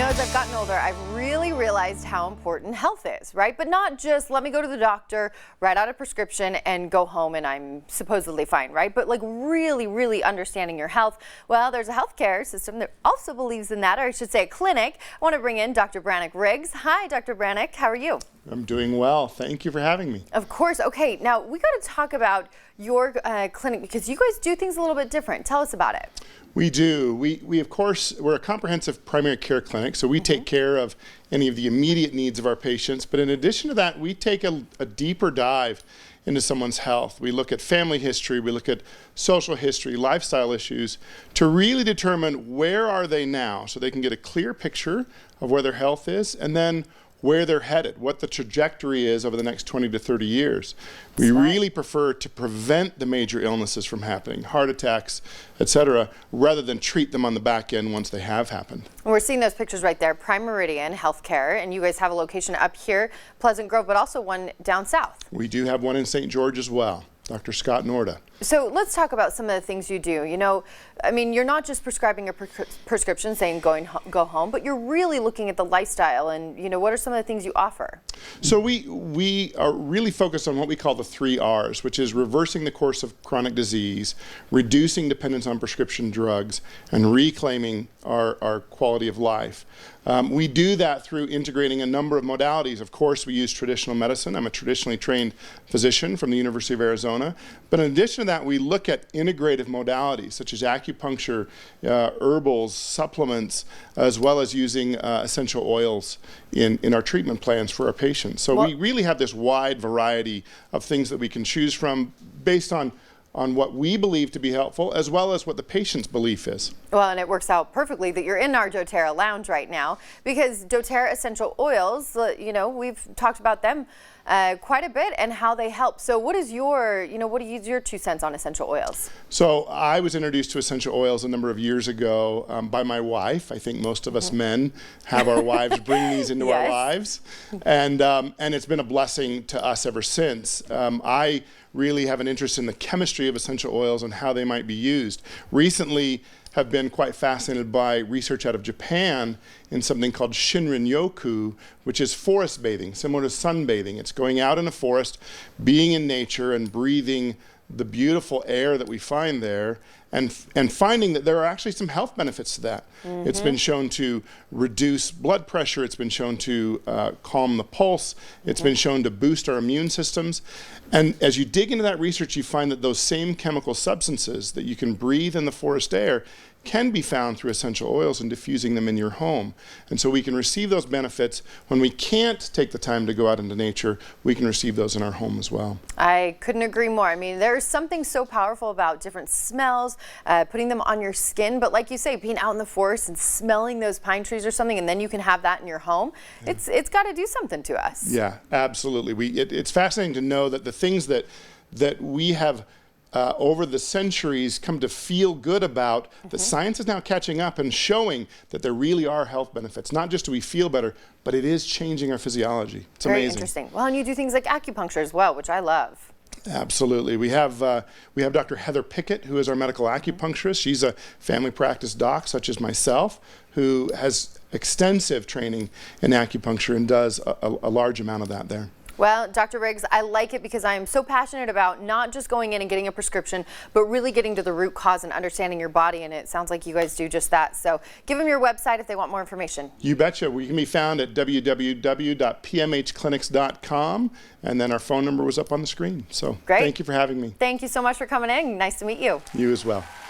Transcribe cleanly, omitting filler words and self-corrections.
As I've gotten older, I've really realized how important health is, right? But not just let me go to the doctor, write out a prescription, and go home and I'm supposedly fine, right? But like really understanding your health. Well, there's a healthcare system that also believes in that, or I should say a clinic. I want to bring in Dr. Brannick Riggs. Hi, Dr. Brannick. How are you? I'm doing well. Thank you for having me. Of course. Okay, now we got to talk about your clinic because you guys do things a little bit different. Tell us about it. We do. We of course, we're a comprehensive primary care clinic, so we take care of any of the immediate needs of our patients. But in addition to that, we take a deeper dive into someone's health. We look at family history, we look at social history, lifestyle issues, to really determine where are they now so they can get a clear picture of where their health is, and then where they're headed, what the trajectory is over the next 20 to 30 years. We really prefer to prevent the major illnesses from happening, heart attacks, etc., rather than treat them on the back end once they have happened. We're seeing those pictures right there, Prime Meridian Healthcare, and you guys have a location up here, Pleasant Grove, but also one down south. We do have one in St. George as well, Dr. Scott Norda. So let's talk about some of the things you do. You know, I mean, you're not just prescribing a prescription saying go home, but you're really looking at the lifestyle and, you know, what are some of the things you offer? So we are really focused on what we call the 3 R's, which is reversing the course of chronic disease, reducing dependence on prescription drugs, and reclaiming our quality of life. We do that through integrating a number of modalities. Of course, we use traditional medicine. I'm a traditionally trained physician from the University of Arizona. But in addition to that, we look at integrative modalities such as acupuncture, herbals, supplements, as well as using essential oils in our treatment plans for our patients. So we really have this wide variety of things that we can choose from based on what we believe to be helpful, as well as what the patient's belief is. Well, and it works out perfectly that you're in our Doterra Lounge right now, because Doterra essential oils, you know, we've talked about them quite a bit and how they help. So what is your, what is your 2 cents on essential oils? So I was introduced to essential oils a number of years ago by my wife. I think most of us men have our wives bring these into our lives. And it's been a blessing to us ever since. I really have an interest in the chemistry of essential oils and how they might be used. Recently, have been quite fascinated by research out of Japan in something called Shinrin-yoku, which is forest bathing, similar to sunbathing. It's going out in a forest, being in nature and breathing the beautiful air that we find there, and finding that there are actually some health benefits to that. It's been shown to reduce blood pressure, it's been shown to calm the pulse, it's been shown to boost our immune systems. And as you dig into that research, you find that those same chemical substances that you can breathe in the forest air can be found through essential oils and diffusing them in your home. And so we can receive those benefits when we can't take the time to go out into nature. We can receive those in our home as well. I couldn't agree more. I mean, there's something so powerful about different smells, putting them on your skin, but like you say, being out in the forest and smelling those pine trees or something, and then you can have that in your home. It's got to do something to us. Yeah, absolutely. It's fascinating to know that the things that we have over the centuries come to feel good about, that science is now catching up and showing that there really are health benefits. Not just do we feel better, but it is changing our physiology. It's very amazing. Interesting. Well, and you do things like acupuncture as well, which I love. Absolutely. We have Dr. Heather Pickett, who is our medical acupuncturist. She's a family practice doc, such as myself, who has extensive training in acupuncture and does a large amount of that there. Well, Dr. Riggs, I like it because I am so passionate about not just going in and getting a prescription, but really getting to the root cause and understanding your body, and it sounds like you guys do just that. So give them your website if they want more information. You betcha. We can be found at www.pmhclinics.com, and then our phone number was up on the screen. So great. Thank you for having me. Thank you so much for coming in. Nice to meet you. You as well.